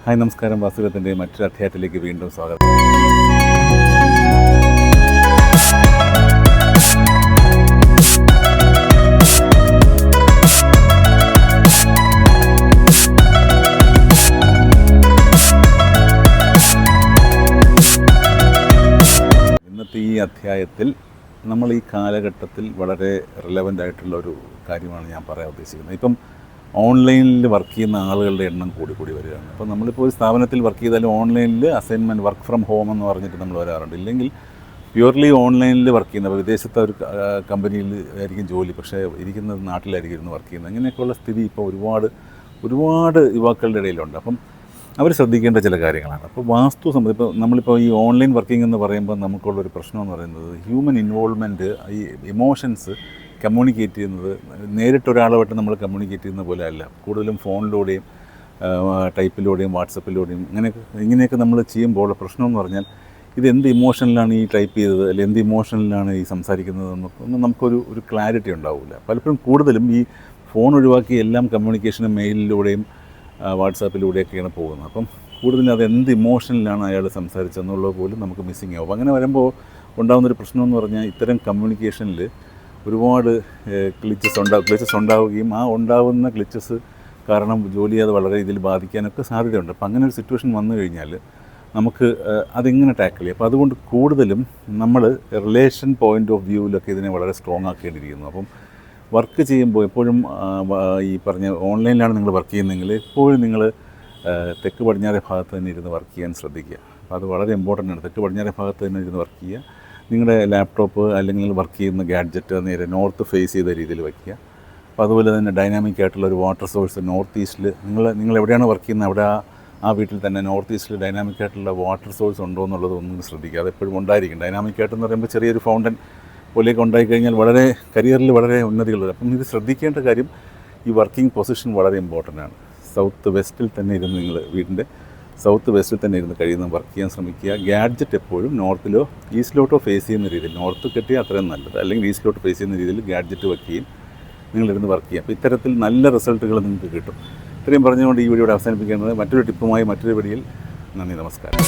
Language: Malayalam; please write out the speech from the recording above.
ഹായ് നമസ്കാരം. വാസുദേവത്തിൻ്റെ മറ്റൊരു അധ്യായത്തിലേക്ക് വീണ്ടും സ്വാഗതം. ഇന്നത്തെ ഈ അധ്യായത്തിൽ നമ്മൾ ഈ കാലഘട്ടത്തിൽ വളരെ റിലവൻ്റ് ആയിട്ടുള്ള ഒരു കാര്യമാണ് ഞാൻ പറയാൻ ഉദ്ദേശിക്കുന്നത്. ഇപ്പം ഓൺലൈനിൽ വർക്ക് ചെയ്യുന്ന ആളുകളുടെ എണ്ണം കൂടി വരികയാണ്. അപ്പോൾ നമ്മളിപ്പോൾ ഒരു സ്ഥാപനത്തിൽ വർക്ക് ചെയ്താലും ഓൺലൈനിൽ അസൈൻമെൻറ്റ് വർക്ക് ഫ്രം ഹോം എന്ന് പറഞ്ഞിട്ട് നമ്മൾ വരാറുണ്ട്. ഇല്ലെങ്കിൽ പ്യുവർലി ഓൺലൈനിൽ വർക്ക് ചെയ്യുന്ന, അപ്പോൾ വിദേശത്തെ ഒരു കമ്പനിയിൽ ആയിരിക്കും ജോലി, പക്ഷേ ഇരിക്കുന്നത് നാട്ടിലായിരിക്കും ഇരുന്ന് വർക്ക് ചെയ്യുന്നത്. അങ്ങനെയൊക്കെയുള്ള സ്ഥിതി ഇപ്പോൾ ഒരുപാട് യുവാക്കളുടെ ഇടയിലുണ്ട്. അപ്പം അവർ ശ്രദ്ധിക്കേണ്ട ചില കാര്യങ്ങളാണ്. അപ്പോൾ വാസ്തു സംബന്ധിച്ച് ഇപ്പോൾ നമ്മളിപ്പോൾ ഈ ഓൺലൈൻ വർക്കിംഗ് എന്ന് പറയുമ്പോൾ നമുക്കുള്ളൊരു പ്രശ്നം എന്ന് പറയുന്നത് ഹ്യൂമൻ ഇൻവോൾവ്മെൻറ്റ്, ഈ ഇമോഷൻസ് കമ്മ്യൂണിക്കേറ്റ് ചെയ്യുന്നത് നേരിട്ടൊരാളുമായിട്ട് നമ്മൾ കമ്മ്യൂണിക്കേറ്റ് ചെയ്യുന്ന പോലെ അല്ല. കൂടുതലും ഫോണിലൂടെയും ടൈപ്പിലൂടെയും വാട്സപ്പിലൂടെയും ഇങ്ങനെയൊക്കെ നമ്മൾ ചെയ്യുമ്പോൾ പ്രശ്നം എന്ന് പറഞ്ഞാൽ ഇതെന്ത് ഇമോഷനിലാണ് ഈ ടൈപ്പ് ചെയ്തത്, അല്ലെങ്കിൽ എന്ത് ഇമോഷനിലാണ് ഈ സംസാരിക്കുന്നത് എന്നൊന്നും നമുക്കൊരു ക്ലാരിറ്റി ഉണ്ടാവില്ല. പലപ്പോഴും കൂടുതലും ഈ ഫോൺ ഒഴിവാക്കി എല്ലാം കമ്മ്യൂണിക്കേഷനും മെയിലിലൂടെയും വാട്സാപ്പിലൂടെയൊക്കെയാണ് പോകുന്നത്. അപ്പം കൂടുതലും അത് എന്ത് ഇമോഷനിലാണ് അയാൾ സംസാരിച്ചതെന്നുള്ളത് പോലും നമുക്ക് മിസ്സിങ് ആവും. അങ്ങനെ വരുമ്പോൾ ഉണ്ടാകുന്നൊരു പ്രശ്നം എന്ന് പറഞ്ഞാൽ ഇത്തരം കമ്മ്യൂണിക്കേഷനിൽ ഒരുപാട് ക്ലിച്ചസ് ഉണ്ടാവുകയും ആ ഉണ്ടാകുന്ന ക്ലിച്ചസ് കാരണം ജോലി അത് വളരെ രീതിയിൽ ബാധിക്കാനൊക്കെ സാധ്യതയുണ്ട്. അപ്പം അങ്ങനെ ഒരു സിറ്റുവേഷൻ വന്നു കഴിഞ്ഞാൽ നമുക്ക് അതെങ്ങനെ ടാക്കിൾ ചെയ്യും. അപ്പോൾ അതുകൊണ്ട് കൂടുതലും നമ്മൾ റിലേഷൻ പോയിൻ്റ് ഓഫ് വ്യൂവിലൊക്കെ ഇതിനെ വളരെ സ്ട്രോങ് ആക്കേണ്ടിയിരിക്കുന്നു. അപ്പം വർക്ക് ചെയ്യുമ്പോൾ എപ്പോഴും ഈ പറഞ്ഞ ഓൺലൈനിലാണ് നിങ്ങൾ വർക്ക് ചെയ്യുന്നതെങ്കിൽ എപ്പോഴും നിങ്ങൾ തെക്ക് പടിഞ്ഞാറേ ഭാഗത്ത് തന്നെ ഇരുന്ന് വർക്ക് ചെയ്യാൻ ശ്രദ്ധിക്കുക. അപ്പോൾ അത് വളരെ ഇമ്പോർട്ടൻ്റ് ആണ്. തെക്ക് പടിഞ്ഞാറേ ഭാഗത്ത് തന്നെ ഇരുന്ന് വർക്ക് ചെയ്യുക. നിങ്ങളുടെ ലാപ്ടോപ്പ് അല്ലെങ്കിൽ വർക്ക് ചെയ്യുന്ന ഗാഡ്ജറ്റ് നേരെ നോർത്ത് ഫേസ് ചെയ്ത രീതിയിൽ വയ്ക്കുക. അപ്പോൾ അതുപോലെ തന്നെ ഡൈനാമിക് ആയിട്ടുള്ള ഒരു വാട്ടർ സോഴ്സ് നോർത്ത് ഈസ്റ്റിൽ നിങ്ങൾ എവിടെയാണ് വർക്ക് ചെയ്യുന്നത് അവിടെ ആ വീട്ടിൽ തന്നെ നോർത്ത് ഈസ്റ്റിൽ ഡൈനാമിക് ആയിട്ടുള്ള വാട്ടർ സോഴ്സ് ഉണ്ടോ എന്നുള്ളത് ഒന്നും ശ്രദ്ധിക്കുക. അതെപ്പോഴും ഉണ്ടായിരിക്കും. ഡൈനാമിക് ആയിട്ടെന്ന് പറയുമ്പോൾ ചെറിയൊരു ഫൗണ്ടൻ പോലെയൊക്കെ ഉണ്ടായിക്കഴിഞ്ഞാൽ വളരെ കരിയറിൽ വളരെ ഉന്നതികളുണ്ട്. അപ്പം ഇത് ശ്രദ്ധിക്കേണ്ട കാര്യം ഈ വർക്കിംഗ് പൊസിഷൻ വളരെ ഇമ്പോർട്ടൻ്റ് ആണ്. സൗത്ത് വെസ്റ്റിൽ തന്നെ ഇരുന്ന് നിങ്ങൾ വീടിൻ്റെ സൗത്ത് വെസ്റ്റിൽ തന്നെ ഇരുന്ന് കഴിയുന്ന വർക്ക് ചെയ്യാൻ ശ്രമിക്കുക. ഗാഡ്ജറ്റ് എപ്പോഴും നോർത്തിലോ ഈസ്റ്റിലോട്ടോ ഫേസ് ചെയ്യുന്ന രീതിയിൽ, നോർത്ത് കെട്ടിയാൽ അത്രയും നല്ലത്, അല്ലെങ്കിൽ ഈസ്റ്റിലോട്ട് ഫേസ് ചെയ്യുന്ന രീതിയിൽ ഗാഡ്ജറ്റ് വയ്ക്കുകയും നിങ്ങളിരുന്ന് വർക്ക് ചെയ്യുക. അപ്പോൾ ഇത്തരത്തിൽ നല്ല റിസൾട്ടുകൾ നിങ്ങൾക്ക് കിട്ടും. ഇത്രയും പറഞ്ഞുകൊണ്ട് ഈ വീഡിയോ അവസാനിപ്പിക്കേണ്ടത് മറ്റൊരു ടിപ്പുമായി മറ്റൊരു വീഡിയോയിൽ. നന്ദി, നമസ്കാരം.